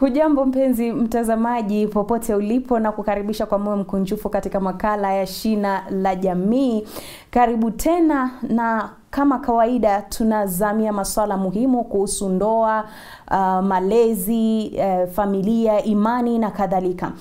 Hujambo mpenzi mtazamaji popote ulipo, na kukaribisha kwa moyo mkunjufu katika makala ya Shina la Jamii. Karibu tena, na kama kawaida tunazamia masuala muhimu kuhusu ndoa, malezi, familia, imani na kadhalika.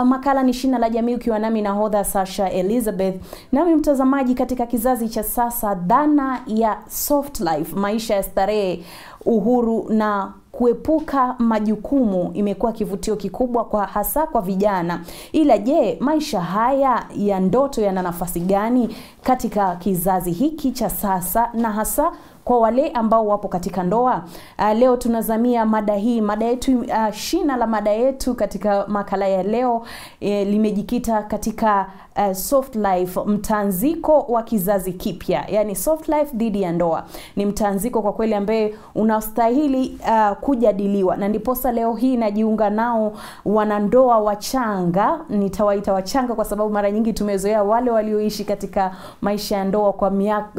Makala ni Shina la Jamii, ukiwa nami nahodha Sasha Elizabeth. Nami mtazamaji, katika kizazi cha sasa, dhana ya soft life, maisha ya starehe, uhuru na kuepuka majukumu imekuwa kivutio kikubwa hasa kwa vijana. Ila je, maisha haya ya ndoto yana nafasi gani katika kizazi hiki cha sasa, na hasa kwa wale ambao wapo katika ndoa? Leo tunazamia mada hii. Mada yetu, shina la mada yetu katika makala ya leo limejikita katika soft life, mtanziko wa kizazi kipya. Yani soft life dhidi ya ndoa. Ni mtanziko kwa kweli ambaye unastahili kujadiliwa, na ndiposa leo hii najiunga nao wanandoa wachanga. Nitawaita wachanga kwa sababu mara nyingi tumezoea wale walioishi katika maisha ya ndoa kwa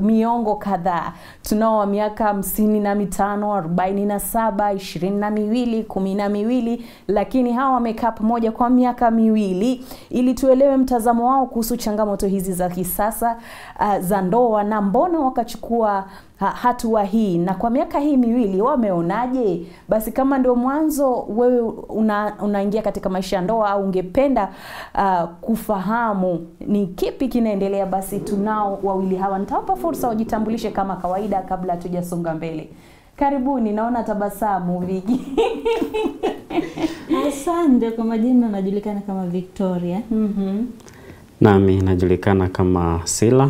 miongo kadhaa. Tunao wa miaka 55, 47, 22, 12, lakini hawa wamekaa pamoja kwa miaka miwili ili tuelewe mtazamo wao kuhusu changamoto hizi za kisasa za ndoa, na mbona wakachukua hatua hii, na kwa miaka hii miwili wameonaje. Basi kama ndio mwanzo wewe unaingia katika maisha ya ndoa, au ungependa kufahamu ni kipi kinaendelea, basi tunao wawili hawa. Nitawapa fursa wajitambulishe kama kawaida kabla hatujasonga mbele. Karibuni, naona tabasamu Vigi. Asante. Kwa majina najulikana kama Victoria. Nami najulikana kama Sila.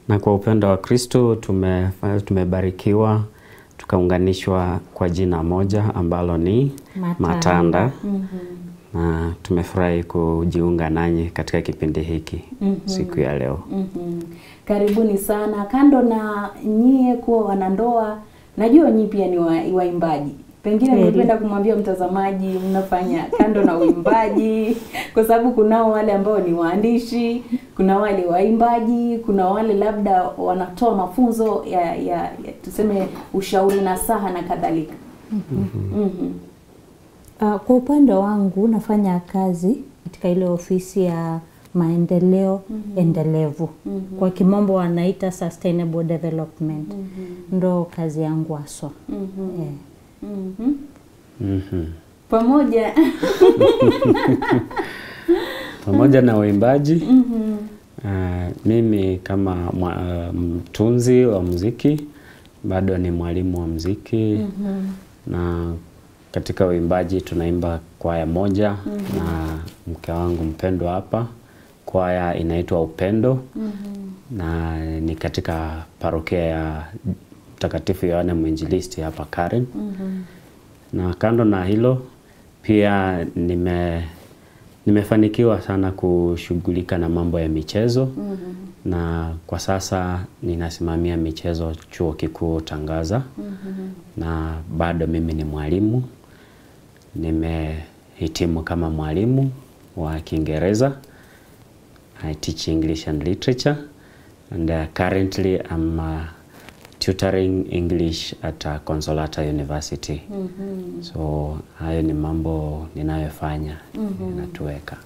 Na kwa upendo wa Kristo tumebarikiwa tukaunganishwa kwa jina moja ambalo ni Matanda. Na tumefurahi kujiunga nanyi katika kipindi hiki siku ya leo. Karibuni sana. Kando na nyie kuwa wanandoa, najua nyie pia ni waimbaji. Pengine ningependa kumwambia mtazamaji mnafanya kando na uimbaji, kwa sababu kunao wale ambao ni waandishi, kuna wale waimbaji, kuna wale labda wanatoa mafunzo ya tuseme ushauri na saha na kadhalika. Kwa upande wangu nafanya kazi katika ile ofisi ya maendeleo endelevu. Kwa kimombo wanaita sustainable development. Ndo kazi yangu haswa. Pamoja na uimbaji, mimi kama mtunzi wa muziki bado ni mwalimu wa muziki. Na katika uimbaji tunaimba kwaya moja na mke wangu mpendwa hapa. Kwaya inaitwa Upendo. Na ni katika parokia ya Mtakatifu Yohane Mwinjilisti hapa Karen. Na kando na hilo pia nimefanikiwa sana kushughulika na mambo ya michezo. Na kwa sasa ninasimamia michezo chuo kikuu Tangaza. Na bado mimi ni mwalimu. Nimehitimu kama mwalimu wa Kiingereza. I teach English and literature, and currently I'm tutoring English at Consolata University. So hayo ni mambo ninayofanya, natuweka.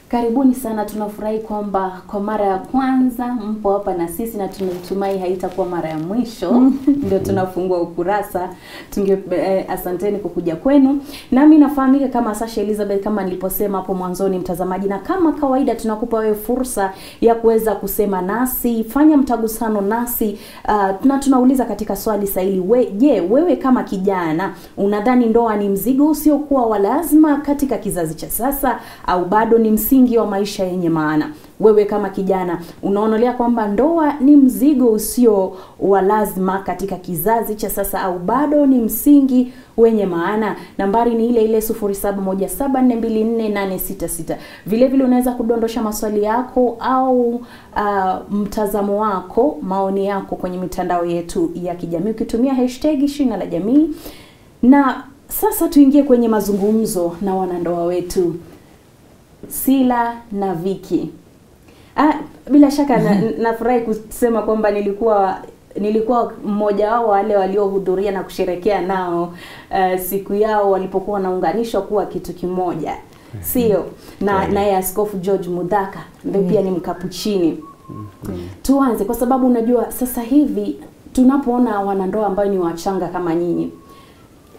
Karibuni sana, tunafurahi kwamba kwa mara ya kwanza mpo hapa na sisi, na tunatumai haitakuwa mara ya mwisho. Ndio tunafungua ukurasa. Asanteni kwa kuja kwenu. Nami nafahamika kama Sasha Elizabeth, kama niliposema hapo mwanzoni mtazamaji, na kama kawaida tunakupa wewe fursa ya kuweza kusema nasi, fanya mtagusano nasi. Na tunauliza katika swali sahihi, je, wewe kama kijana unadhani ndoa ni mzigo usiokuwa wa lazima katika kizazi cha sasa, au bado ni msingi wa maisha yenye maana? Wewe kama kijana unaonelea kwamba ndoa ni mzigo usio wa lazima katika kizazi cha sasa, au bado ni msingi wenye maana? Nambari ni ile ile 0717424866. Vile vile unaweza kudondosha maswali yako au mtazamo wako, maoni yako kwenye mitandao yetu ya kijamii ukitumia hashtag Shina la Jamii. Na sasa tuingie kwenye mazungumzo na wanandoa wetu Sila na Viki. Bila shaka nafurahi kusema kwamba nilikuwa nilikuwa mmoja wao wale waliohudhuria na kusherekea nao siku yao walipokuwa wanaunganishwa kuwa kitu kimoja. Sio? Naye Askofu George Muthaka ambaye pia ni Mkapuchini. Tuanze kwa sababu unajua sasa hivi tunapoona wanandoa ambao ni wachanga kama nyinyi,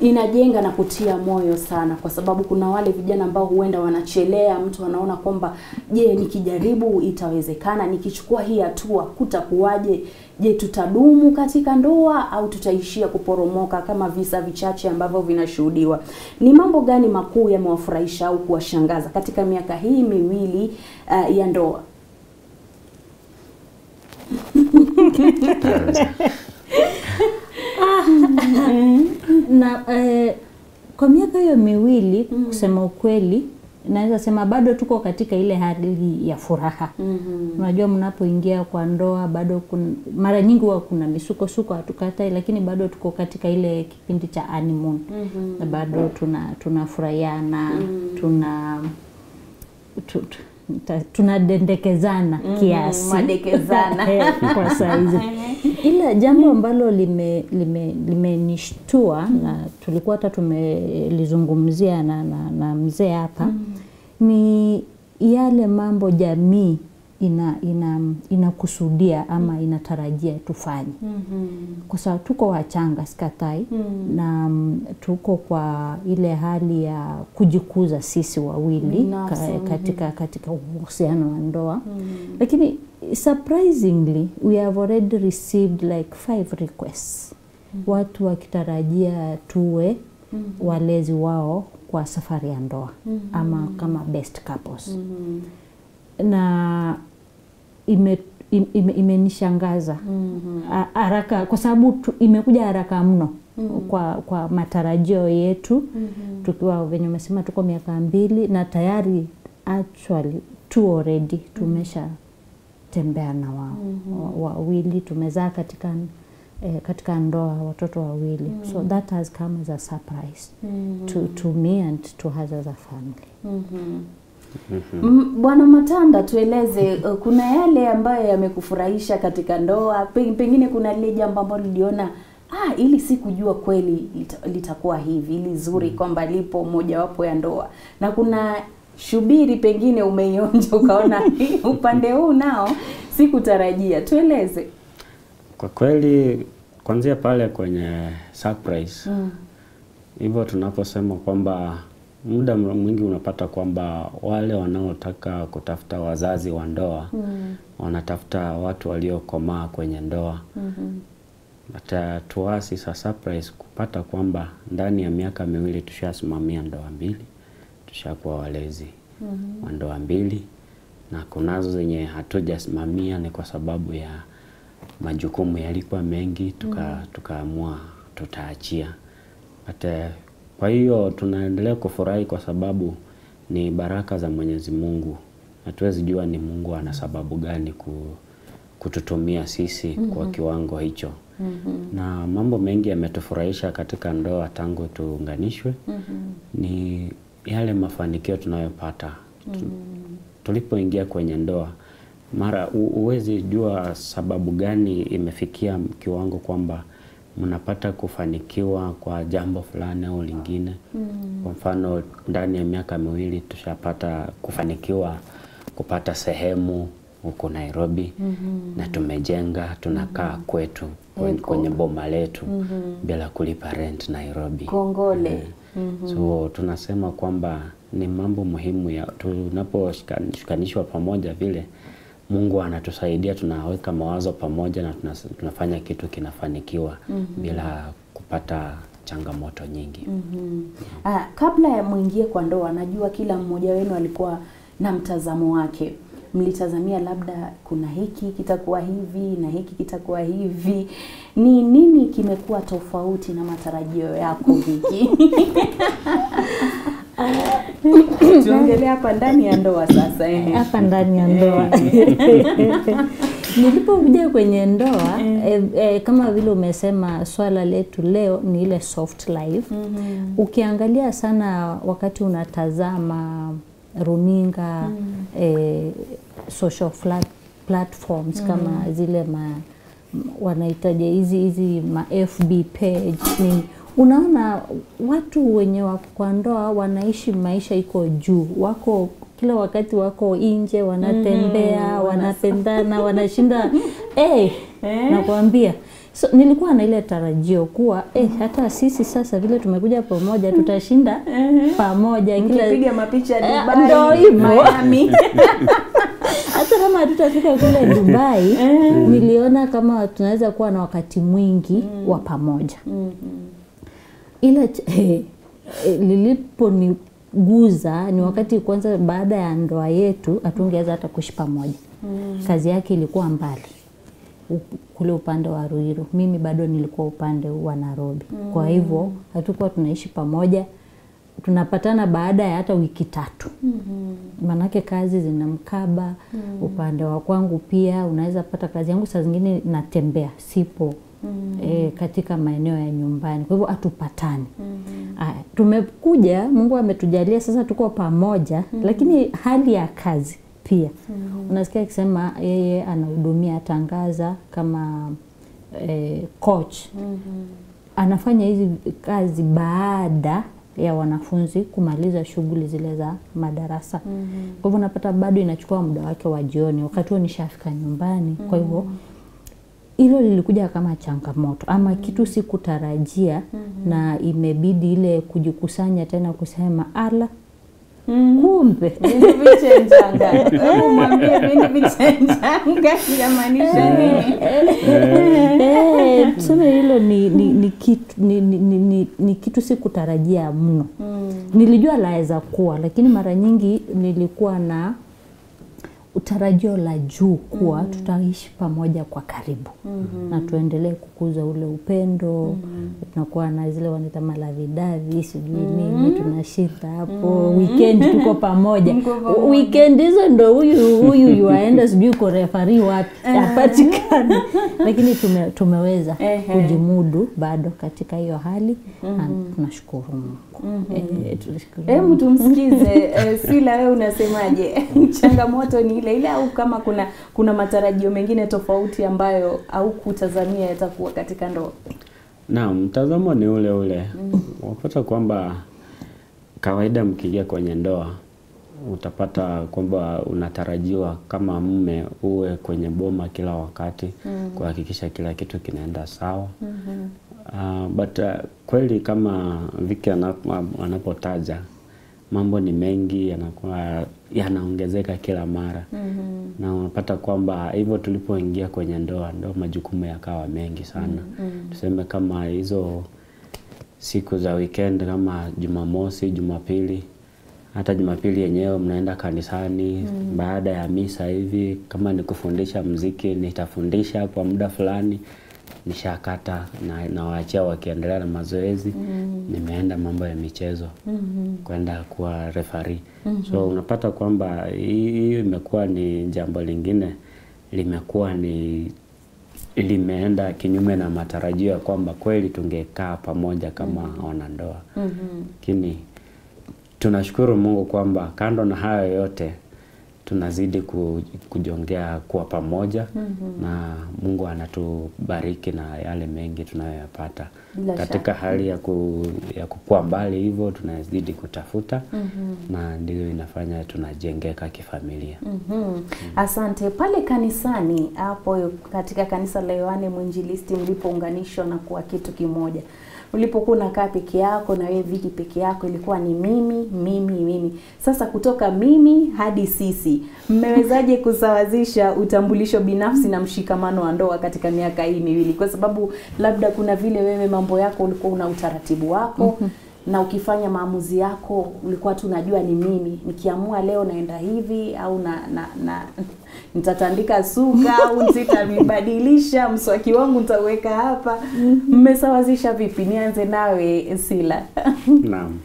inajenga na kutia moyo sana, kwa sababu kuna wale vijana ambao huenda wanachelea, mtu anaona kwamba je, nikijaribu itawezekana, nikichukua hii hatua kutakuwaje, je tutadumu katika ndoa au tutaishia kuporomoka kama visa vichache ambavyo vinashuhudiwa. Ni mambo gani makuu yamewafurahisha au kuwashangaza katika miaka hii miwili ya ndoa? Na kwa miaka hiyo miwili kusema ukweli naweza sema bado tuko katika ile hali ya furaha. Unajua mnapoingia kwa ndoa bado mara nyingi huwa kuna misukosuko hatukatai, lakini bado tuko katika ile kipindi cha honeymoon. Na bado tunafurahiana, tunadendekezana kiasi. Madekezana. Kwa saizi. Ila jambo ambalo limenishtua na tulikuwa hata tumelizungumzia na mzee hapa ni yale mambo jamii inakusudia ama inatarajia tufanye. Kwa sababu tuko wachanga sikatai, na tuko kwa ile hali ya kujikuza sisi wawili katika uhusiano wa ndoa. Lakini surprisingly we have already received like 5 requests. Watu wakitarajia tuwe walezi wao kwa safari ya ndoa ama kama best couples. Na imenishangaza haraka kwa sababu imekuja haraka mno kwa matarajio yetu. Tukiwa venye umesema tuko miaka 2 na tayari actually already tumesha tembea na wawili, tumezaa katika ndoa watoto wawili. So that has come as a surprise to me and to us as a family. Bwana Matanda, tueleze kuna yale ambayo yamekufurahisha katika ndoa, pengine kuna lile jambo ambalo uliona ili sikujua kweli litakuwa hivi, ili zuri kwamba lipo mojawapo ya ndoa, na kuna shubiri pengine umeionja ukaona upande huu nao sikutarajia. Tueleze. Kwa kweli kuanzia pale kwenye surprise, hivyo tunaposema kwamba muda mwingi unapata kwamba wale wanaotaka kutafuta wazazi wa ndoa wanatafuta watu waliokomaa kwenye ndoa. Hata tuasi sa surprise kupata kwamba ndani ya miaka 2 tushasimamia ndoa 2, tushakuwa walezi wa ndoa 2, na kunazo zenye hatujasimamia ni kwa sababu ya majukumu yalikuwa mengi, tukaamua tutaachia. Hata kwa hiyo tunaendelea kufurahi kwa sababu ni baraka za Mwenyezi Mungu. Hatuwezi jua ni Mungu ana sababu gani kututumia sisi kwa kiwango hicho. Na mambo mengi yametufurahisha katika ndoa tangu tuunganishwe. Ni yale mafanikio tunayopata. Tulipoingia kwenye ndoa, mara uwezi jua sababu gani imefikia kiwango kwamba mnapata kufanikiwa kwa jambo fulani au lingine. Kwa mfano ndani ya miaka 2 tushapata kufanikiwa kupata sehemu huko Nairobi, na tumejenga, tunakaa kwetu kwenye boma letu bila kulipa rent Nairobi. Kongole. So tunasema kwamba ni mambo muhimu ya tunaposhikanishwa pamoja vile Mungu anatusaidia, tunaweka mawazo pamoja na tunafanya kitu kinafanikiwa bila kupata changamoto nyingi. Kabla ya muingie kwa ndoa, najua kila mmoja wenu alikuwa na mtazamo wake. Mlitazamia labda kuna hiki kitakuwa hivi na hiki kitakuwa hivi. Ni nini kimekuwa tofauti na matarajio yako Viki? Tuongelea hapa ndani ya ndoa sasa. Hapa ndani ya ndoa. Nilipokuja kwenye ndoa, kama vile umesema, swala letu leo ni ile soft life. Ukiangalia sana wakati unatazama runinga, social platforms kama zile wanahitaji hizi ma FB page nini. Unaona watu wenye wako kwa ndoa wanaishi maisha iko juu, wako kila wakati wako nje, wanatembea, wanapendana, wanashinda nakwambia. So nilikuwa na ile tarajio kuwa hata sisi sasa vile tumekuja pamoja tutashinda pamoja, kila piga mapicha Dubai, ndio hivyo Miami. Hata kama tutafika kule Dubai, niliona kama tunaweza kuwa na wakati mwingi wa pamoja. Ila liliponiguza ni wakati kwanza baada ya ndoa yetu hatungeweza hata kuishi pamoja. Kazi yake ilikuwa mbali kule upande wa Ruiru, mimi bado nilikuwa upande wa Nairobi. Kwa hivyo hatukuwa tunaishi pamoja, tunapatana baada ya hata wiki 3. Manake kazi zinamkaba. Upande wa kwangu pia unaweza pata kazi yangu saa zingine natembea, sipo katika maeneo ya nyumbani. Kwa hivyo hatupatani. Tumekuja, Mungu ametujalia sasa tuko pamoja, lakini hali ya kazi pia. Unasikia akisema yeye anahudumia tangaza kama coach. Anafanya hizi kazi baada ya wanafunzi kumaliza shughuli zile za madarasa. Kwa hivyo unapata bado inachukua muda wake wa jioni, wakati huo nishafika nyumbani. Kwa hivyo hilo lilikuja kama changamoto ama kitu sikutarajia, na imebidi ile kujikusanya tena kusema ala kumbe vichenjanga. Mwambie vichenjanga yamaanisha nini? Tuseme hilo ni kitu sikutarajia mno. Nilijua laweza kuwa, lakini mara nyingi nilikuwa na utarajio la juu kuwa tutaishi pamoja kwa karibu na tuendelee kukuza ule upendo. Tunakuwa na zile wanaita malavidavi sijui nini, tunashinda hapo weekend tuko pamoja. Weekend hizo ndo huyu yuaenda sijui kwa referee wapi apatikane. Lakini tumeweza kujimudu bado katika hiyo hali, na tunashukuru Mungu. Hebu tumsikize Sila, wewe unasemaje? Changamoto ni ile au kama kuna matarajio mengine tofauti ambayo au kutazamia yatakuwa katika ndoa? Naam, mtazamo ni ule ule. Wapata kwamba kawaida mkiingia kwenye ndoa utapata kwamba unatarajiwa kama mume uwe kwenye boma kila wakati kuhakikisha kila kitu kinaenda sawa. But kweli kama Vicky anapotaja, mambo ni mengi, yanakuwa yanaongezeka kila mara. Na unapata kwamba hivyo tulipoingia kwenye ndoa majukumu yakawa mengi sana. Tuseme kama hizo siku za weekend kama Jumamosi, Jumapili, hata Jumapili yenyewe mnaenda kanisani. Baada ya misa hivi kama ni kufundisha muziki nitafundisha kwa muda fulani, nishakata na waachia wakiendelea na mazoezi. Nimeenda mambo ya michezo, kwenda kuwa referee. So unapata kwamba hii imekuwa ni jambo lingine, limekuwa ni limeenda kinyume na matarajio ya kwamba kweli tungekaa pamoja kama wanandoa. Lakini tunashukuru Mungu kwamba kando na hayo yote tunazidi kujongea kuwa pamoja. Na Mungu anatubariki na yale mengi tunayoyapata katika hali ya kukua mbali. Hivyo tunazidi kutafuta na ndio inafanya tunajengeka kifamilia. Asante. Pale kanisani hapo katika kanisa la Yohane Mwinjilisti mlipounganishwa na kuwa kitu kimoja, ulipokuwa unakaa peke yako na wewe Vicky peke yako, ilikuwa ni mimi. Sasa kutoka mimi hadi sisi, mmewezaje kusawazisha utambulisho binafsi na mshikamano wa ndoa katika miaka hii miwili? Kwa sababu labda kuna vile wewe mambo yako ulikuwa una utaratibu wako na ukifanya maamuzi yako ulikuwa tu unajua ni mimi nikiamua leo naenda hivi au na nitatandika suka au nitabadilisha mswaki wangu nitaweka hapa. Mmesawazisha vipi? Nianze nawe Sila. Naam,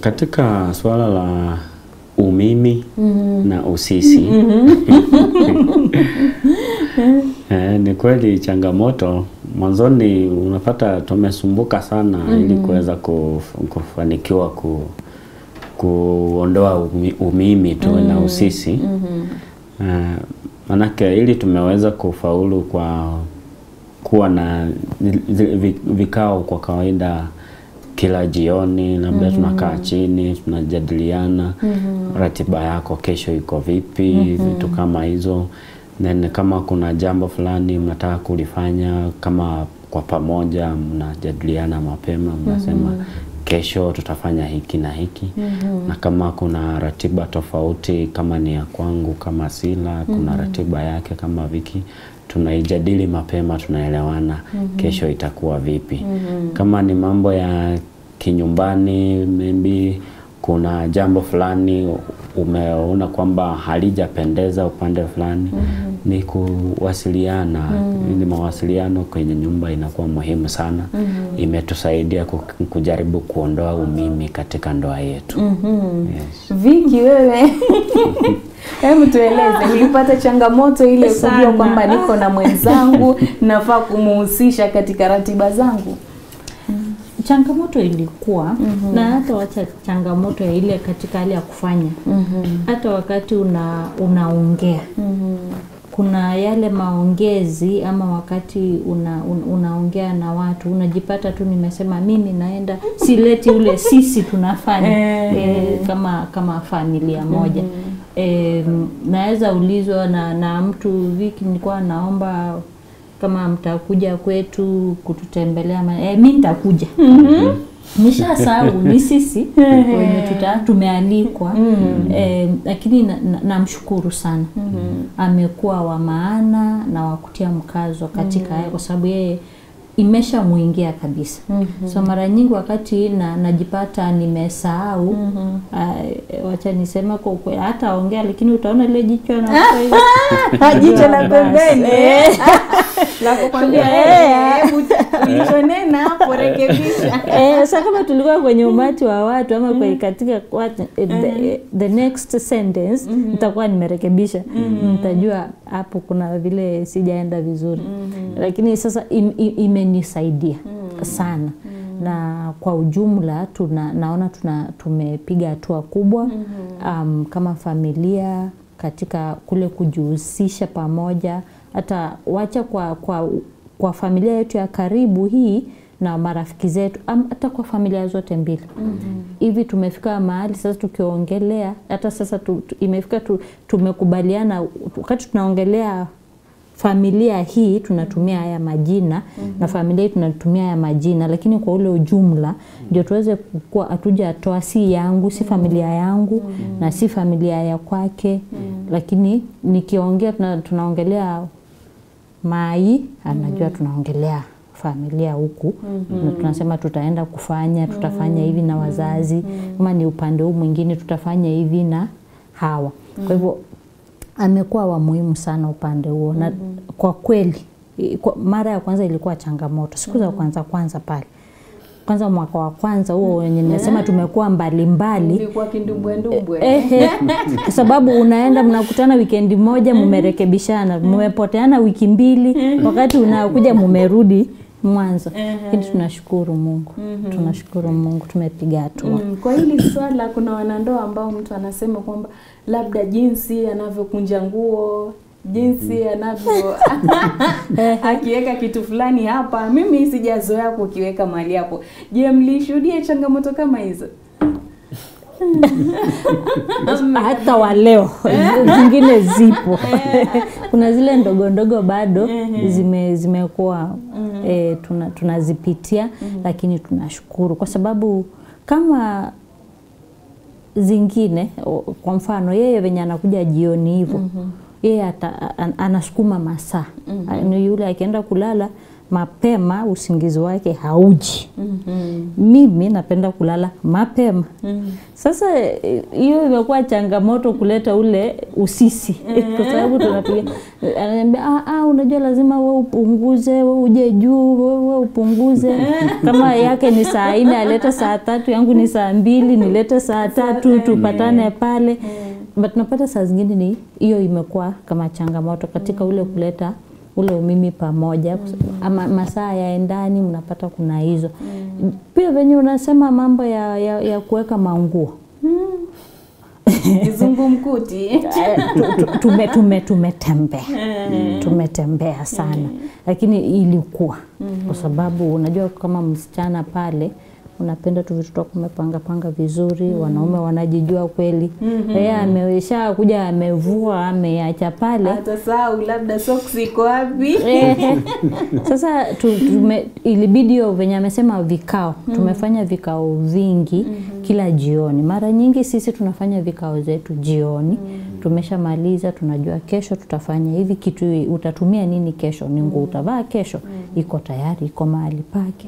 katika swala la umimi na usisi ni kweli changamoto. Mwanzoni unapata tumesumbuka sana ili kuweza kufanikiwa kuondoa umimi tu na usisi. Manake ili tumeweza kufaulu kwa kuwa na vikao kwa kawaida kila jioni, labda tunakaa chini, tunajadiliana ratiba yako kesho iko vipi, vitu kama hizo. Then kama kuna jambo fulani mnataka kulifanya kama kwa pamoja, mnajadiliana mapema, mnasema kesho tutafanya hiki na hiki. Na kama kuna ratiba tofauti, kama ni ya kwangu, kama Sila, kuna ratiba yake kama Viki, tunaijadili mapema, tunaelewana kesho itakuwa vipi. Kama ni mambo ya kinyumbani, maybe kuna jambo fulani umeona kwamba halijapendeza upande fulani, ni kuwasiliana. Ni mawasiliano kwenye nyumba inakuwa muhimu sana. Imetusaidia kujaribu kuondoa umimi katika ndoa yetu. Yes. Viki, wewe hebu tueleze, nilipata changamoto ile kujua kwamba niko na mwenzangu nafaa kumuhusisha katika ratiba zangu? Changamoto ilikuwa na hata wacha changamoto ya ile katika hali ya kufanya. Hata wakati unaongea kuna yale maongezi, ama wakati unaongea na watu unajipata tu nimesema mimi naenda, sileti ule sisi tunafanya kama familia moja. Naweza ulizwa na mtu, Viki, nilikuwa naomba kama mtakuja kwetu kututembelea, mimi nitakuja. Nishasahau ni sisi wenye tumealikwa. Lakini namshukuru sana. Amekuwa wa maana na wakutia mkazo katika haya, kwa sababu yeye imeshamuingia kabisa. So mara nyingi wakati najipata nimesahau, wacha nisema kwa hata ongea, lakini utaona ile jicho na jicho la pembeni la kukwambia hebu ulichonena hapo rekebisha. Sasa kama tulikuwa kwenye umati wa watu ama kwa katika the next sentence nitakuwa nimerekebisha, nitajua hapo kuna vile sijaenda vizuri. Lakini sasa imenisaidia sana. Na kwa ujumla naona tumepiga hatua kubwa kama familia katika kule kujihusisha pamoja. Hata wacha kwa familia yetu ya karibu hii na marafiki zetu, hata kwa familia zote mbili. Hivi tumefika mahali sasa tukiongelea, hata sasa imefika tumekubaliana wakati tunaongelea familia hii tunatumia haya majina, na familia hii tunatumia haya majina, lakini kwa ule ujumla ndio tuweze kuwa hatujatoa si yangu, si familia yangu na si familia ya kwake. Lakini nikiongea tunaongelea Mai, anajua tunaongelea familia huku. Na tunasema tutafanya hivi na wazazi, kama ni upande huu mwingine tutafanya hivi na hawa. Kwa hivyo amekuwa wa muhimu sana upande huo. Na kwa kweli mara ya kwanza ilikuwa changamoto, siku za kwanza pale. Kwanza mwaka wa kwanza huo wenye nimesema tumekuwa mbalimbali, ilikuwa kindumbwe. Kwa sababu unaenda mnakutana weekend moja, mmerekebishana, mmepoteana wiki 2, wakati unakuja mmerudi mwanzo. Lakini tunashukuru Mungu. Tunashukuru Mungu tumepiga hatua. Kwa hili swala kuna wanandoa ambao mtu anasema kwamba labda jinsi anavyokunja nguo, jinsi anavyo akiweka kitu fulani hapa, mimi sijazoea kukiweka mahali hapo. Je, mlishuhudia changamoto kama hizo? Hata wa leo zingine zipo. Kuna zile ndogo ndogo bado zimekuwa tunazipitia, lakini tunashukuru kwa sababu kama zingine, kwa mfano yeye venye anakuja jioni hivyo, yeye anasukuma masaa. Yule akienda kulala mapema usingizi wake hauji. Mimi napenda kulala mapema. Sasa hiyo imekuwa changamoto kuleta ule usisi. Kwa sababu tunapiga, ananiambia unajua lazima wewe upunguze, wewe uje juu, wewe upunguze. Kama yake ni saa 4 aleta saa 3, yangu ni saa 2, nilete saa 3 tupatane pale. But tunapata saa zingine ni hiyo imekuwa kama changamoto katika ule kuleta ule umimi pamoja. Ama masaa ya ndani mnapata kuna hizo. Pia venye unasema mambo ya kuweka manguo. kizungumkuti. Tumetembea sana, lakini ilikuwa kwa sababu unajua kama msichana pale unapenda tu vitu kumepanga vizuri, wanaume wanajijua kweli. Yeye amesha kuja amevua ameacha pale. Atasahau labda socks iko wapi. Sasa ilibidi venye amesema vikao. Tumefanya vikao vingi kila jioni. Mara nyingi sisi tunafanya vikao zetu jioni. Tumeshamaliza, tunajua kesho tutafanya hivi, kitu utatumia nini kesho, ni nguo utavaa kesho, iko tayari, iko mahali pake.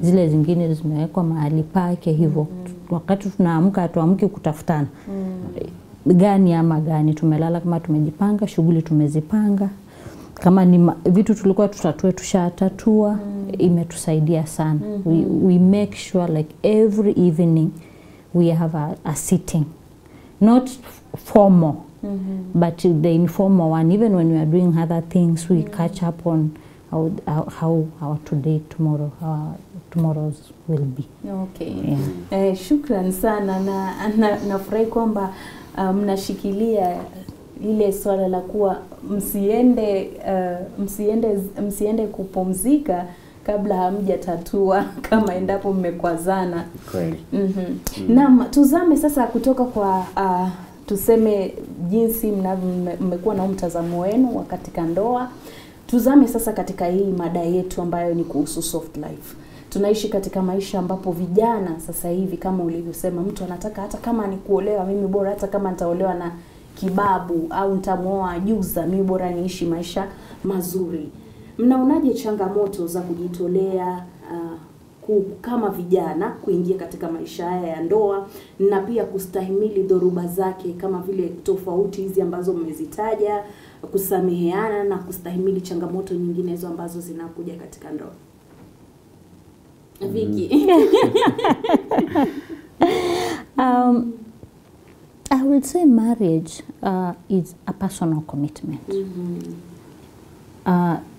Zile zingine zimewekwa mahali pake hivyo. Wakati tunaamka tuamki kutafutana. Gani ama gani, tumelala kama tumejipanga, shughuli tumezipanga. Kama ni vitu tulikuwa tutatue tushatatua, imetusaidia sana. We make sure like every evening we have a sitting. Not formal, but the informal one. Even when we are doing other things, we catch up on how our today, tomorrow's will be. Okay. Yeah. Shukran sana na nafurahi kwamba mnashikilia ile swala la kuwa msiende kupumzika kabla hamjatatua kama endapo mmekwazana. Kweli. Naam, tuzame sasa kutoka kwa tuseme jinsi mmekuwa na mtazamo wenu wa katika ndoa. Tuzame sasa katika hii mada yetu ambayo ni kuhusu soft life. Tunaishi katika maisha ambapo vijana sasa hivi kama ulivyosema, mtu anataka hata kama ni kuolewa, mimi bora hata kama nitaolewa na kibabu au nitamuoa ajuza, mimi bora niishi maisha mazuri. Mnaonaje changamoto za kujitolea kama vijana kuingia katika maisha haya ya ndoa na pia kustahimili dhoruba zake kama vile tofauti hizi ambazo mmezitaja, kusameheana na kustahimili changamoto nyinginezo ambazo zinakuja katika ndoa? Vicky. I would say marriage is a personal commitment.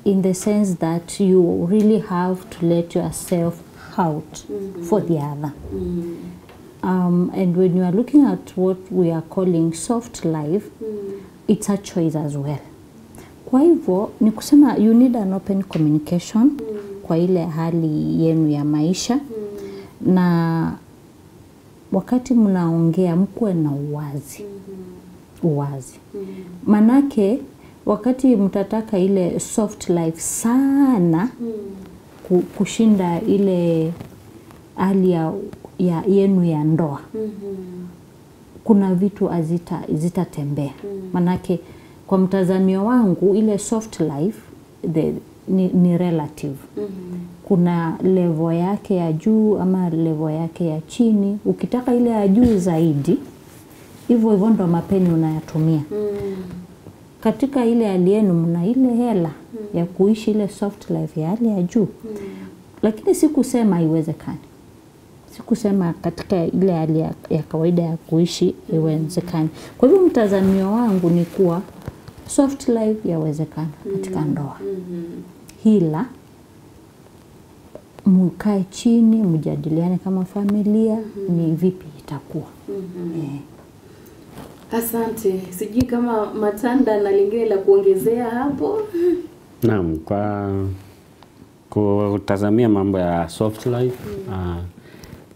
In the sense that you really have to let yourself out for the other. And when you are looking at what we are calling soft life, it's a choice as well. Kwa hivyo ni kusema you need an open communication kwa ile hali yenu ya maisha, na wakati mnaongea mkuwe na uwazi. Manake wakati mtataka ile soft life sana kushinda ile hali ya yenu ya ndoa, kuna vitu zitatembea. Manake kwa mtazamio wangu ile soft life ni relative. Kuna level yake ya juu ama level yake ya chini. Ukitaka ile ya juu zaidi, hivyo ndo mapeni unayatumia. Katika ile hali yenu mna ile hela ya kuishi ile soft life ya hali ya juu. Lakini sikusema haiwezekani. Sikusema katika ile hali ya kawaida ya kuishi haiwezekani. Kwa hivyo mtazamio wangu ni kuwa soft life yawezekana katika ndoa. Hila mkae chini mjadiliane kama familia ni vipi itakuwa. Asante. Sijui kama Matanda na lingine la kuongezea hapo. Naam, kwa kutazamia mambo ya soft life,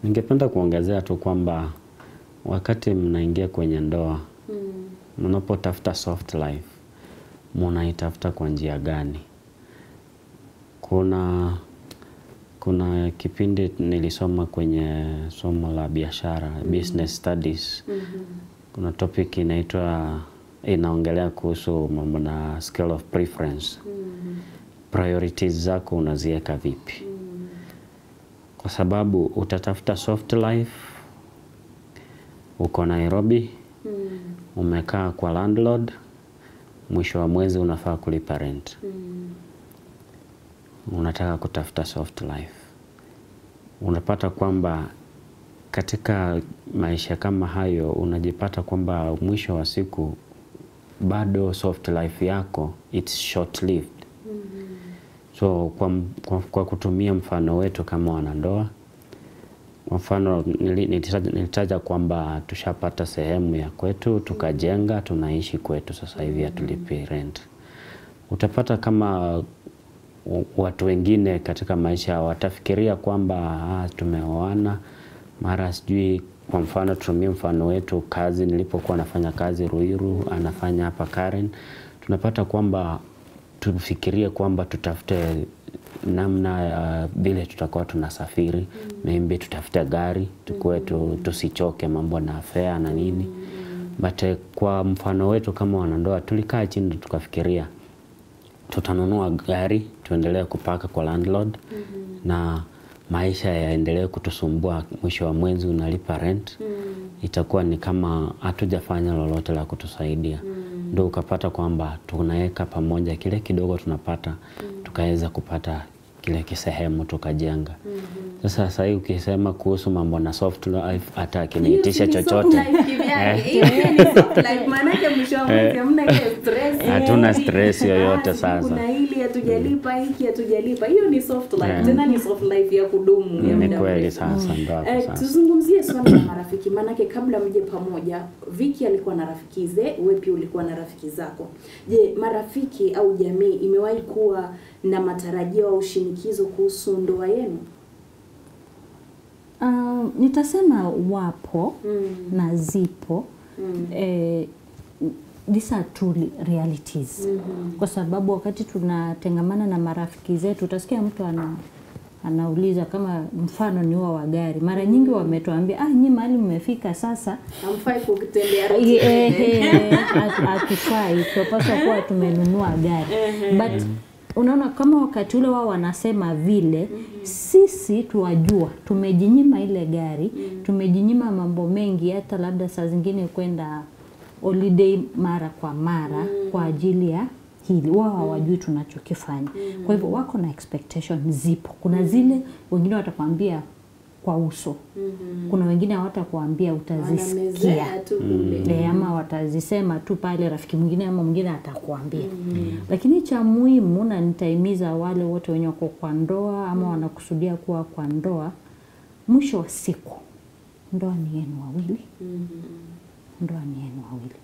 ningependa kuongezea tu kwamba wakati mnaingia kwenye ndoa, mnapotafuta soft life, mnaitafuta kwa njia gani? Kuna kipindi nilisoma kwenye somo la biashara, business studies. Kuna topic inaongelea kuhusu mambo na scale of preference. Priorities zako unaziweka vipi? Kwa sababu utatafuta soft life, uko Nairobi, umekaa kwa landlord, mwisho wa mwezi unafaa kulipa rent. Unataka kutafuta soft life. Unapata kwamba katika maisha kama hayo unajipata kwamba mwisho wa siku bado soft life yako it's short lived. So kwa kutumia mfano wetu kama wanandoa, Mfano nilitaja kwamba tushapata sehemu ya kwetu, tukajenga, tunaishi kwetu sasa hivi, hatulipi rent. Utapata kama watu wengine katika maisha watafikiria kwamba tumeoana, mara sijui, kwa mfano tutumie mfano wetu, kazi nilipokuwa nafanya kazi Ruiru, anafanya hapa Karen, tunapata kwamba tufikirie kwamba tutafute namna vile tutakuwa tunasafiri, maybe tutafute gari, tukue tusichoke mambo na fare na nini. But kwa mfano wetu kama wanandoa, tulikaa chini tukafikiria tutanunua gari, tuendelee kupaka kwa landlord, na maisha yaendelee kutusumbua, mwisho wa mwezi unalipa rent, itakuwa ni kama hatujafanya lolote la kutusaidia. Ndio ukapata kwamba tunaweka pamoja kile kidogo tunapata, tukaweza kupata kile kisehemu tukajenga. Sasa hivi ukisema kuhusu mambo na soft life, hata akiniitisha chochote, hatuna stress yoyote. Sasa kuna hili hatujalipa, hiki hatujalipa, hiyo ni soft life. Tena ni soft life ya kudumu. Ni kweli. Sasa ndio hapo sasa. Tuzungumzie swala la marafiki, manake kabla mje pamoja, Vicky alikuwa na rafikize, wewe pia ulikuwa na rafiki zako. Je, marafiki au jamii imewahi kuwa na matarajio au shinikizo kuhusu ndoa yenu? Nitasema wapo na zipo. These are truly realities. Kwa sababu wakati tunatengamana na marafiki zetu, utasikia mtu anauliza, kama mfano ni wa gari, mara nyingi wametuambia nyinyi mahali mmefika sasa hamfai kutembea hatufai, tunapaswa kuwa tumenunua gari. But unaona, kama wakati ule wao wanasema vile, sisi tuwajua tumejinyima ile gari, tumejinyima mambo mengi, hata labda saa zingine kwenda holiday mara kwa mara kwa ajili ya hili. Wao hawajui tunachokifanya. Kwa hivyo wako na expectation zipo. Kuna zile wengine watakwambia kwa uso. Kuna wengine hawatakwambia, utazisikia. Ama watazisema tu pale, rafiki mwingine ama mwingine atakwambia. Lakini cha muhimu, na nitaimiza wale wote wenye wako kwa ndoa ama wanakusudia kuwa kwa ndoa, mwisho wa siku ndoa ni yenu wawili. Ndoa ni yenu wawili.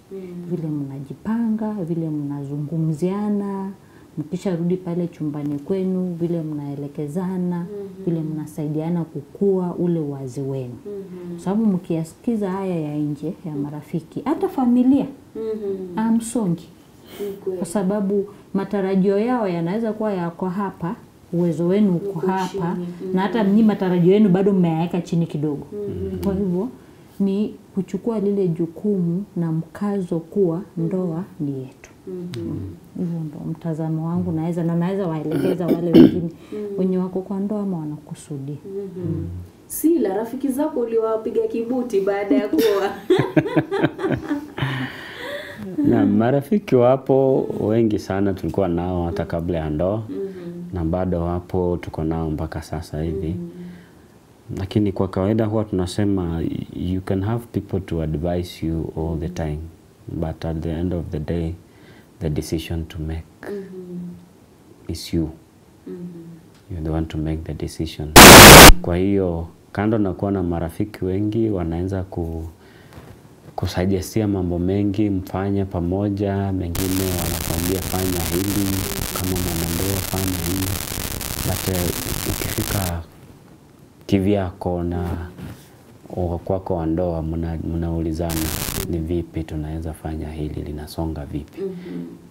Vile mnajipanga, vile mnazungumziana, mkisha rudi pale chumbani kwenu, vile mnaelekezana, vile mnasaidiana kukua ule wazi wenu. Sababu mkiasikiza haya ya nje ya marafiki, hata familia amsongi. Kwa sababu matarajio yao yanaweza kuwa yako hapa, uwezo wenu uko hapa, na hata mnyi matarajio yenu bado mmeyaweka chini kidogo. Kwa hivyo ni kuchukua lile jukumu na mkazo kuwa ndoa ni yetu. Hivyo ndo mtazamo wangu, naweza waelekeza wale wengine wenye wako kwa ndoa ama wanakusudia. Si la rafiki zako uliwapiga kibuti baada ya kuoa? Na marafiki wapo wengi sana, tulikuwa nao hata kabla ya ndoa, na bado wapo, tuko nao mpaka sasa hivi. Lakini kwa kawaida huwa tunasema you can have people to advise you all the time, but at the end of the day the decision to make is you. You're the one to make the decision. Kwa hiyo kando na kuwa na marafiki wengi, wanaanza kusaidia mambo mengi, mfanye pamoja, mengine wanakuambia fanya hili, kama mwanandoa fanya hili. But ukifika kivyako na kwako wa ndoa, mnaulizana ni vipi tunaweza fanya hili, linasonga vipi,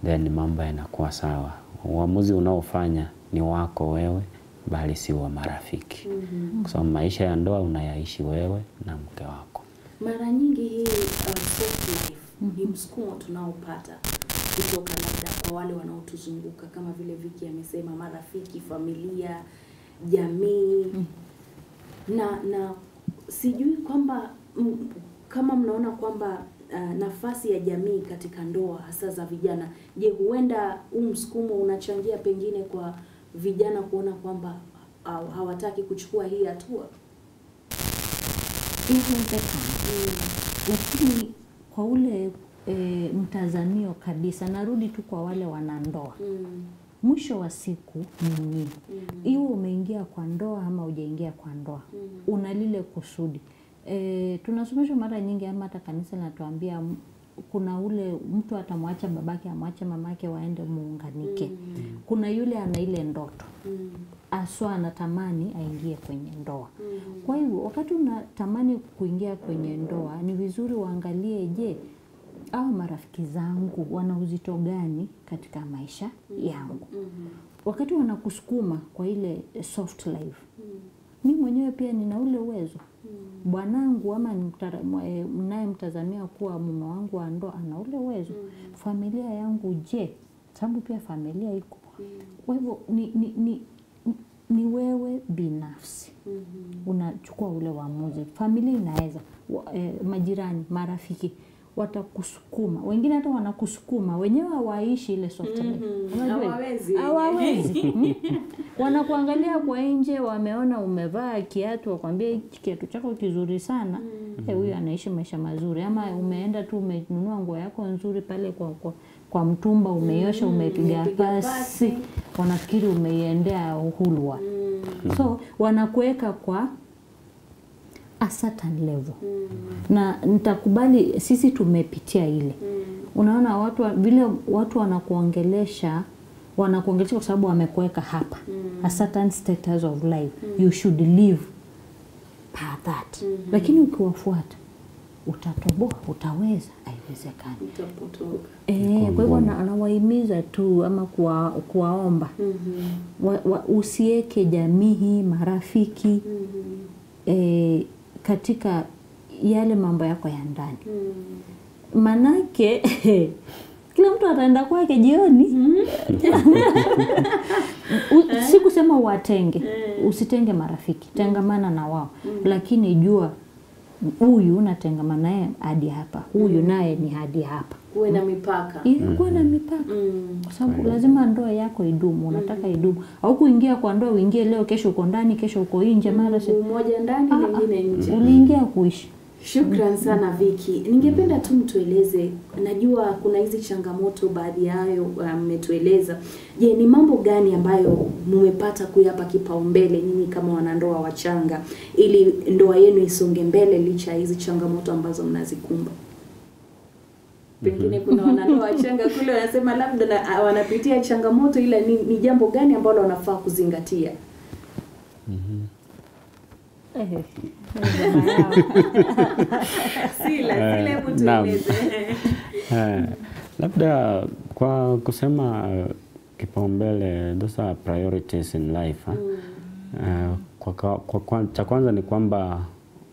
then mambo yanakuwa sawa. Uamuzi unaofanya ni wako wewe, bali si wa marafiki. Kwa sababu maisha ya ndoa unayaishi wewe na mke wako. Mara nyingi hii soft life ni msukumo tunaopata kutoka labda kwa wale wanaotuzunguka, kama vile Vicky amesema, marafiki, familia, jamii. Na sijui kwamba kama mnaona kwamba nafasi ya jamii katika ndoa hasa za vijana, je, huenda msukumo unachangia pengine kwa vijana kuona kwamba hawataki kuchukua hii hatua? Lakini kwa ule mtazamio kabisa, narudi tu kwa wale wanandoa. mwisho wa siku ni nini? Iwe umeingia kwa ndoa ama hujaingia kwa ndoa, una lile kusudi. Tunasomeshwa mara nyingi, ama hata kanisa linatuambia kuna ule mtu atamwacha babake, amwache mamake, waende muunganike. Kuna yule ana ile ndoto. Aswa anatamani aingie kwenye ndoa. Kwa hivyo wakati unatamani kuingia kwenye ndoa, ni vizuri uangalie, je, au marafiki zangu wana uzito gani katika maisha yangu? Wakati wanakusukuma kwa ile soft life, mimi mwenyewe pia nina ule uwezo. Bwanangu ama mnaye mtazamia kuwa mume wangu wa ndoa ana ule uwezo. Familia yangu je? Sababu pia familia iko. Kwa hivyo ni wewe binafsi. Unachukua ule uamuzi. Familia inaweza, majirani, marafiki watakusukuma. Wengine hata wanakusukuma, wenyewe hawaishi ile soft life. Hawawezi. Wanakuangalia kwa nje, wameona umevaa kiatu, wakwambia hiki kiatu chako kizuri sana. Huyu anaishi maisha mazuri. Ama umeenda tu umenunua nguo yako nzuri pale kwa mtumba, umeiosha, umepiga pasi, wanafikiri umeiendea Hulwa. So wanakuweka kwa a certain level. Na nitakubali sisi tumepitia ile. Unaona vile watu wanakuongelesha kwa sababu wamekuweka hapa. A certain status of life. You should live by that. Lakini ukiwafuata utatoboa, utaweza, haiwezekani. Utapotoka. Kwa hivyo anawahimiza tu ama kuwaomba. Usiweke jamii, marafiki katika yale mambo yako ya ndani. Manake kila mtu ataenda kwake jioni. Si kusema uwatenge. Usitenge marafiki. Tengamana na wao. Lakini jua huyu unatengamana naye hadi hapa. Huyu naye ni hadi hapa. Kuwe na mipaka. Kuwe na mipaka. Kwa sababu lazima ndoa yako idumu, unataka idumu. Au kuingia kwa ndoa uingie leo, kesho uko ndani, kesho uko nje, mara mmoja ndani mwingine nje. Uliingia kuishi. Shukran sana Vicky. Ningependa tu mtueleze, najua kuna hizi changamoto baadhi yayo mmetueleza. Je, ni mambo gani ambayo mmepata kuyapa kipaumbele nyinyi kama wanandoa wachanga ili ndoa yenu isonge mbele licha hizi changamoto ambazo mnazikumba? Pengine kuna wanandoa wachanga kule wanasema labda wanapitia changamoto, ila ni jambo gani ambalo wanafaa kuzingatia? Sila mtueleze. Labda kwa kusema kipaumbele, those are priorities in life. Cha kwanza ni kwamba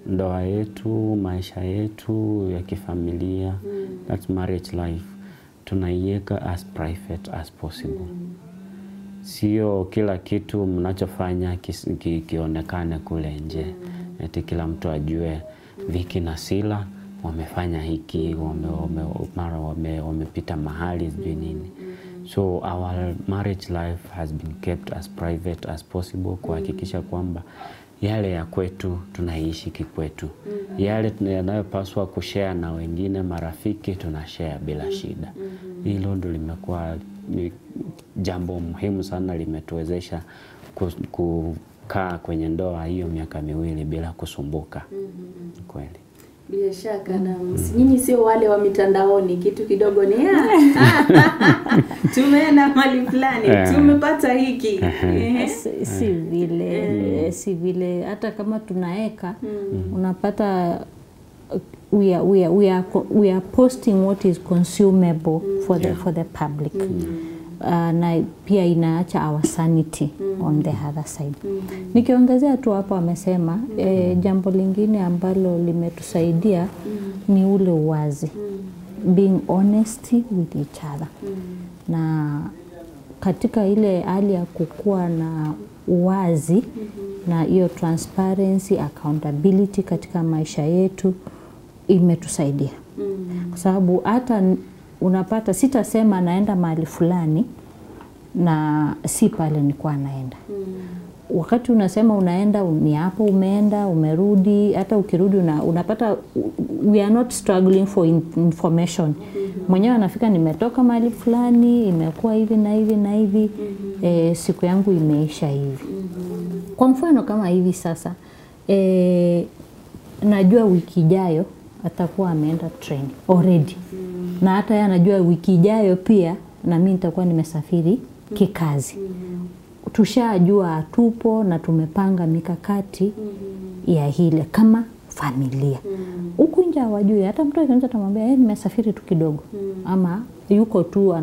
ndoa yetu, maisha yetu ya kifamilia, that's marriage life, tunaiweka as private as possible. Sio kila kitu mnachofanya kionekane kule nje. Eti kila mtu ajue Vicky na Sila wamefanya hiki, wamepita mahali sijui nini. So our marriage life has been kept as private as possible, kuhakikisha kwamba yale ya kwetu tunaishi kikwetu. Yale yanayopaswa kushare na wengine, marafiki, tunashare bila shida. Hilo ndio limekuwa jambo muhimu sana, limetuwezesha kukaa kwenye ndoa hiyo miaka 2 bila kusumbuka. Kweli. Bila shaka na nyinyi sio wale wa mitandaoni, kitu kidogo ni tumeenda mali fulani, tumepata hiki. Si vile hata kama tunaeka unapata we are posting what is consumable for the public. Na pia inaacha our sanity on the other side. Nikiongezea tu hapa wamesema jambo lingine ambalo limetusaidia ni ule uwazi. Being honest with each other. Na katika ile hali ya kukua na uwazi na hiyo transparency, accountability katika maisha yetu imetusaidia. Kwa sababu hata unapata sitasema naenda mahali fulani na si pale nilikuwa naenda. Wakati unasema unaenda, ni hapo umeenda, umerudi, hata ukirudi unapata we are not struggling for information. Mwenyewe anafika, nimetoka mahali fulani, imekuwa hivi na hivi na hivi, siku yangu imeisha hivi. Kwa mfano kama hivi sasa, najua wiki ijayo atakuwa ameenda train already. Na hata yeye anajua wiki ijayo pia na mimi nitakuwa nimesafiri kikazi. Tushajua tupo na tumepanga mikakati ya hile kama familia. Huku nje hawajui, hata mtu akianza atamwambia nimesafiri tu kidogo, ama yuko tu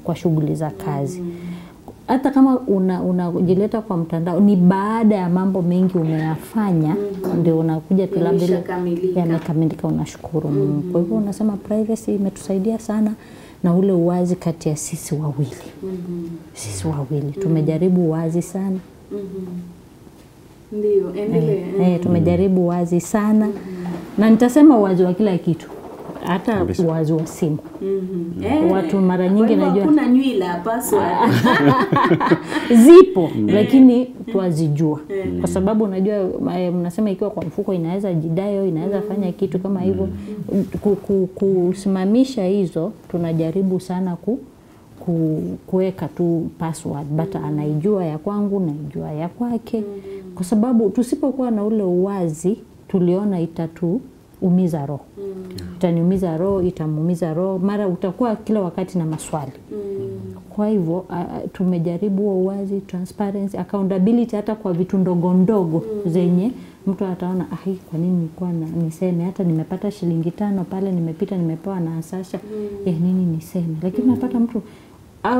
kwa shughuli za kazi. Hata kama unajileta kwa mtandao, ni baada ya mambo mengi umeyafanya ndio unakuja tu labda yamekamilika, unashukuru Mungu. Kwa hivyo unasema privacy imetusaidia sana, na ule uwazi kati ya sisi wawili. Sisi wawili tumejaribu uwazi sana. Ndio, endelee. Tumejaribu uwazi sana. Na nitasema uwazi wa kila kitu. Hata uwazi wa simu. Watu mara nyingi najua kuna nywila password. Zipo, lakini tuazijua. Kwa sababu unajua mnasema ikiwa kwa mfuko inaweza jidayo, inaweza fanya kitu kama hivyo. Kusimamisha hizo tunajaribu sana kuweka tu password, but anaijua ya kwangu, naijua ya kwake. Kwa sababu tusipokuwa na ule uwazi, tuliona itatuumiza roho. Itaniumiza roho, itamuumiza roho, mara utakuwa kila wakati na maswali. Kwa hivyo tumejaribu uwazi, transparency, accountability, hata kwa vitu ndogo ndogo zenye mtu ataona kwa nini nilikuwa niseme, hata nimepata shilingi 5 pale, nimepita nimepewa na Asasha, nini niseme. Lakini unapata mtu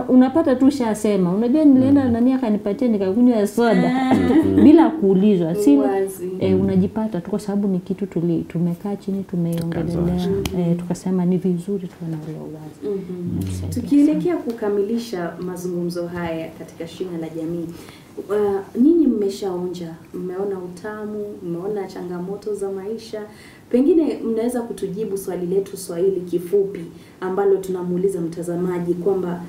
unapata tu shasema, unajua nilienda nani akanipatia nikakunywa soda bila kuulizwa. Si unajipata tu, kwa sababu ni kitu tumekaa chini tumeongelea, tukasema ni vizuri tuwe na uwazi. Tukielekea kukamilisha mazungumzo haya katika Shina la Jamii, nyinyi mmeshaonja, mmeona utamu, mmeona changamoto za maisha. Pengine mnaweza kutujibu swali letu Swahili kifupi ambalo tunamuuliza mtazamaji kwamba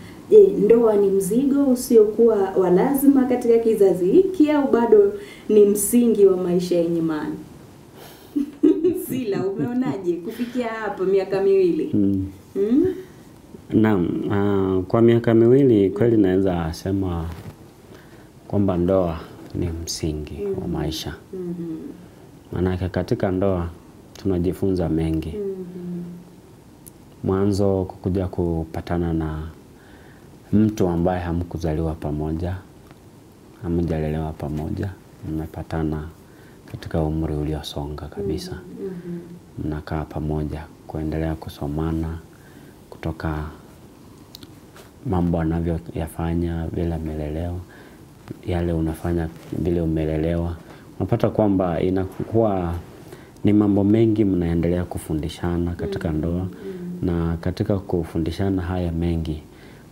ndoa ni mzigo usiokuwa wa lazima katika kizazi hiki, au bado ni msingi wa maisha yenye maana? Sila, umeonaje kufikia hapa miaka 2? Naam, kwa miaka 2 kweli naweza sema kwamba ndoa ni msingi wa maisha. Maana katika ndoa tunajifunza mengi. Mwanzo kukuja kupatana na mtu ambaye hamkuzaliwa pamoja, hamjalelewa pamoja, mmepatana katika umri uliosonga kabisa. Mnakaa pamoja kuendelea kusomana kutoka mambo anavyoyafanya, vile amelelewa, yale unafanya vile umelelewa. Unapata kwamba inakuwa ni mambo mengi mnaendelea kufundishana katika ndoa, na katika kufundishana haya mengi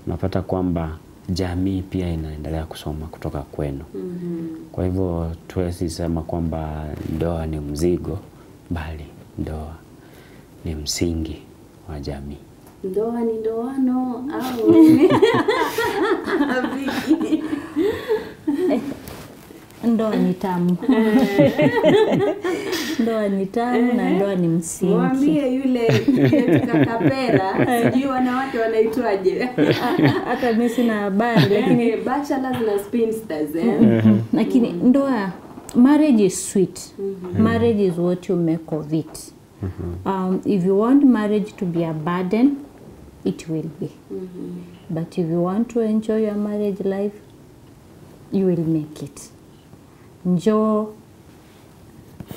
unapata kwamba jamii pia inaendelea kusoma kutoka kwenu. Kwa hivyo tuwezi sema kwamba ndoa ni mzigo, bali ndoa ni msingi wa jamii. Ndoa ni ndoano au vipi? Ndoa ni tamu. Ndoa ni tamu na ndoa ni msingi. Mwambie yule tukakapera, sijui wanawake wanaitwaje. Hata mimi sina habari, lakini bachelors na spinsters lakini ndoa, marriage is sweet. Marriage is what you make of it. If you want marriage to be a burden, it will be. But if you want to enjoy your marriage life, you will make it. Njoo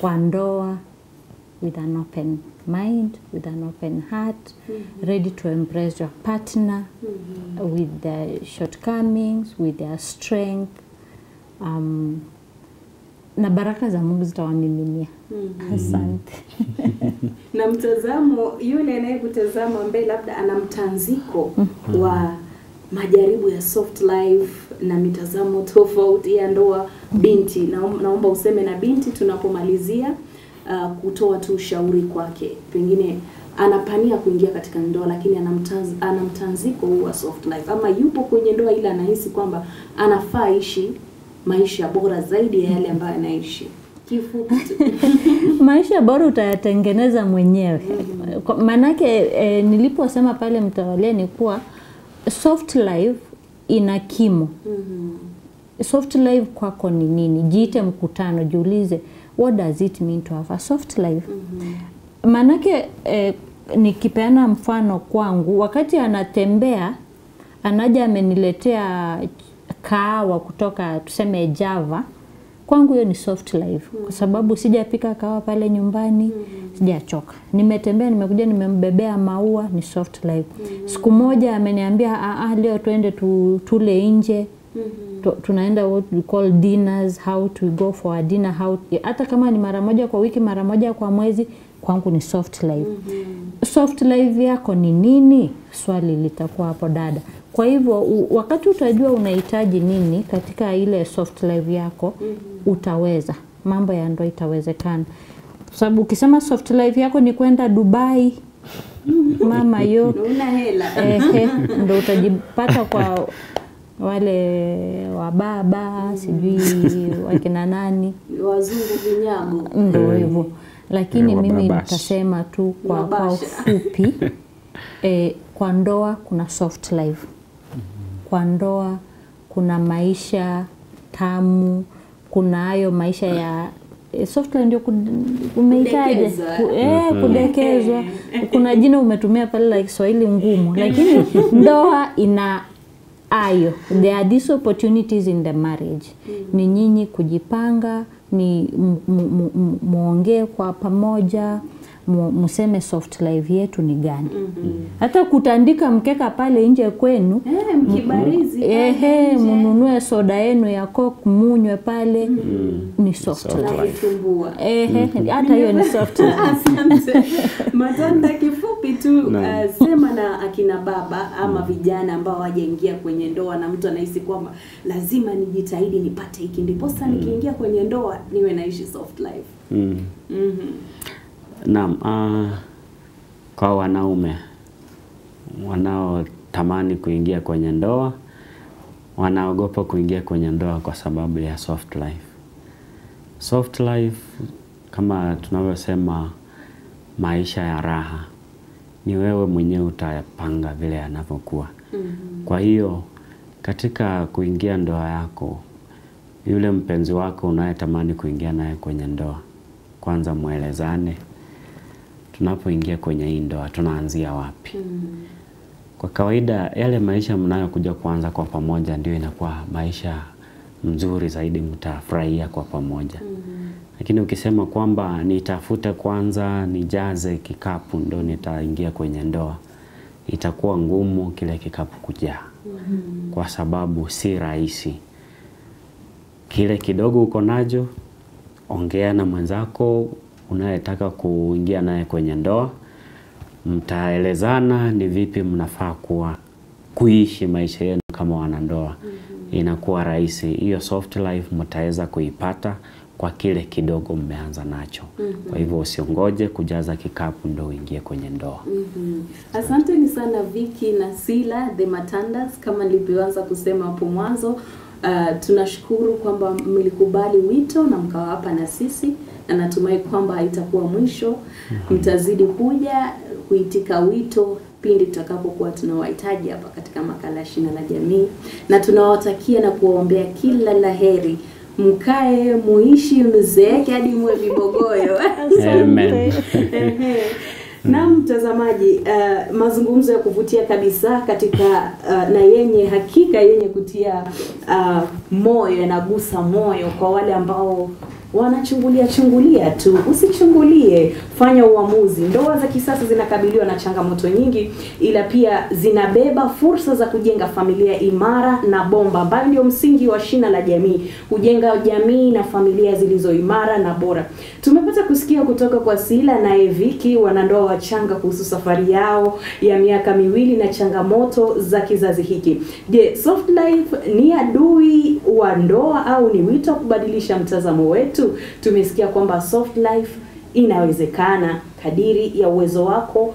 kwa ndoa with an open mind, with an open heart, ready to embrace your partner with their shortcomings, with their strength. Na baraka za Mungu zitawamiminia. Asante. Na mtazamo yule anayekutazama mbele labda ana mtanziko wa majaribu ya soft life na mitazamo tofauti ya ndoa. Binti, naomba useme na binti tunapomalizia, kutoa tu ushauri kwake. Pengine anapania kuingia katika ndoa lakini ana mtanziko wa soft life, ama yupo kwenye ndoa ila anahisi kwamba anafaa ishi maisha bora zaidi ya yale ambayo anaishi. Kifupi tu. Maisha bora utayatengeneza mwenyewe. Manake niliposema pale mtawalia ni kuwa soft life ina kimo. Soft life kwako ni nini? Jiite mkutano, jiulize what does it mean to have a soft life? Manake nikipeana mfano kwangu, wakati anatembea anaja ameniletea kahawa kutoka tuseme Java, kwangu hiyo ni soft life kwa sababu sijapika kahawa pale nyumbani, sijachoka. Nimetembea, nimekuja nimembebea maua, ni soft life. Siku moja ameniambia leo tuende tule nje. Tunaenda what we call dinners, how to go for a dinner, hata kama ni mara moja kwa wiki, mara moja kwa mwezi, kwangu ni soft life. Soft life yako ni nini? Swali litakuwa hapo dada. Kwa hivyo wakati utajua unahitaji nini katika ile soft life yako, utaweza. Mambo ya ndoa itawezekana. Sababu ukisema soft life yako ni kwenda Dubai, mama yo, una hela. Ndio utajipata kwa wale wababa, sijui wakina nani, wazungu vinyago. Ndio hivyo. Lakini mimi nitasema tu kwa ufupi, kwa ndoa kuna soft life. Kwa ndoa kuna maisha tamu, kuna hayo maisha ya soft life ndio umeitaje? Kudekezwa. Kuna jina umetumia pale la Kiswahili ngumu, lakini ndoa ina ayo. There are these opportunities in the marriage. Ni nyinyi kujipanga, ni muongee kwa pamoja, museme soft life yetu ni gani. Hata kutandika mkeka pale nje kwenu, mkibarizi, mununue soda yenu ya Coke munywe pale, ni soft life. Hata hiyo ni soft life. Asante. Matanda, kifupi tu sema na akina baba ama vijana ambao hawajaingia kwenye ndoa na mtu anahisi kwamba lazima nijitahidi nipate hiki ndipo sasa nikiingia kwenye ndoa niwe naishi soft life. Naam, kwa wanaume wanaotamani kuingia kwenye ndoa, wanaogopa kuingia kwenye ndoa kwa sababu ya soft life. Soft life kama tunavyosema maisha ya raha, ni wewe mwenyewe utayapanga vile yanavyokuwa. Kwa hiyo katika kuingia ndoa yako, yule mpenzi wako unayetamani kuingia naye kwenye ndoa, kwanza muelezane, tunapoingia kwenye hii ndoa tunaanzia wapi? Kwa kawaida yale maisha mnayokuja kuanza kwa pamoja ndio inakuwa maisha mzuri zaidi, mtafurahia kwa pamoja. Lakini ukisema kwamba nitafute kwanza nijaze kikapu ndo nitaingia kwenye ndoa, itakuwa ngumu kile kikapu kujaa. Kwa sababu si rahisi. Kile kidogo uko nacho, ongea na mwenzako unayetaka kuingia naye kwenye ndoa, mtaelezana ni vipi mnafaa kuishi maisha yenu kama wanandoa. Inakuwa rahisi. Hiyo soft life mtaweza kuipata kwa kile kidogo mmeanza nacho. Kwa hivyo usiongoje kujaza kikapu ndo uingie kwenye ndoa. Asanteni sana Vicky na Sila the Matandas. Kama nilivyoanza kusema hapo mwanzo, tunashukuru kwamba mlikubali wito na mkawa hapa na sisi, na natumai kwamba itakuwa mwisho. Mtazidi kuja kuitika wito pindi tutakapokuwa tunawahitaji hapa katika makala Shina la Jamii, na tunawatakia na kuwaombea kila laheri. Mkae muishi mzeeke hadi mwe vibogoyo. Amen. Na mtazamaji, mazungumzo ya kuvutia kabisa katika na yenye hakika yenye kutia moyo, yanagusa moyo kwa wale ambao wanachungulia tu. Usichungulie, fanya uamuzi. Ndoa za kisasa zinakabiliwa na changamoto nyingi, ila pia zinabeba fursa za kujenga familia imara na bomba, ambayo ndio msingi wa Shina la Jamii, kujenga jamii na familia zilizo imara na bora. Tumepata kusikia kutoka kwa Sila na Vicky, wanandoa wachanga, kuhusu safari yao ya miaka 2 na changamoto za kizazi hiki. Je, soft life ni adui wa ndoa au ni wito wa kubadilisha mtazamo wetu? Tumesikia kwamba soft life inawezekana kadiri ya uwezo wako,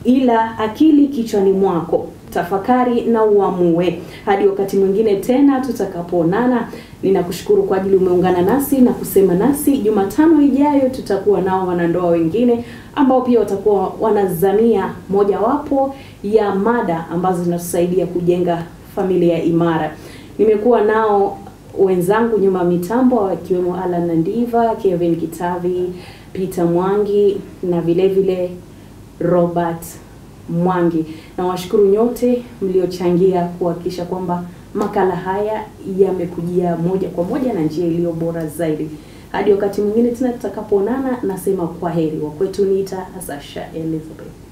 ila akili kichwani mwako. tafakari na uamue. Hadi wakati mwingine tena tutakapoonana, ninakushukuru kwa ajili umeungana nasi na kusema nasi. Jumatano ijayo tutakuwa nao wanandoa wengine ambao pia watakuwa wanazamia mojawapo ya mada ambazo zinatusaidia kujenga familia imara. Nimekuwa nao wenzangu nyuma mitambo wakiwemo Alan Nandiva, Kevin Kitavi, Peter Mwangi na vile vile Robert Mwangi. Na washukuru nyote mliochangia kuhakikisha kwamba makala haya yamekujia moja kwa moja na njia iliyo bora zaidi. Hadi wakati mwingine tena tutakapoonana, nasema kwaheri. Wa kwetu niita Asasha Elizabeth.